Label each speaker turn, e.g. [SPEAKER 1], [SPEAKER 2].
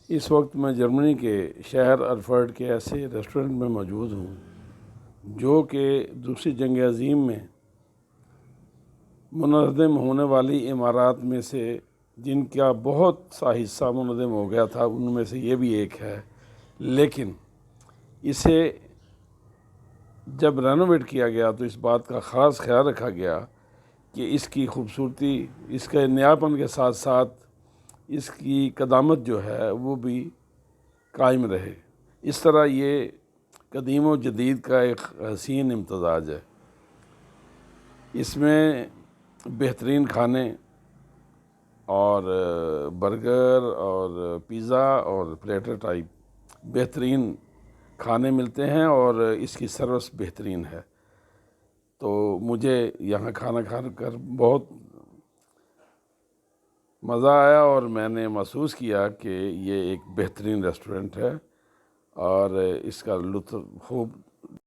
[SPEAKER 1] اس وقت میں جرمنی کے شہر ارفرڈ کے ایسے ریسٹورنٹ میں موجود ہوں جو کہ دوسری جنگ عظیم میں منہدم ہونے والی عمارات میں سے جن کا بہت سا حصہ منہدم ہو گیا تھا ان میں سے یہ بھی ایک ہے، لیکن اسے جب رینوویٹ کیا گیا تو اس بات کا خاص خیال رکھا گیا کہ اس کی خوبصورتی، اس کے نیاپن کے ساتھ ساتھ اس کی قدامت جو ہے وہ بھی قائم رہے۔ اس طرح یہ قدیم و جدید کا ایک حسین امتزاج ہے۔ اس میں بہترین کھانے اور برگر اور پیزا اور پلیٹر ٹائپ بہترین کھانے ملتے ہیں اور اس کی سروس بہترین ہے۔ تو مجھے یہاں کھانا کھا کر بہت مزہ آیا اور میں نے محسوس کیا کہ یہ ایک بہترین ریسٹورنٹ ہے اور اس کا لطف خوب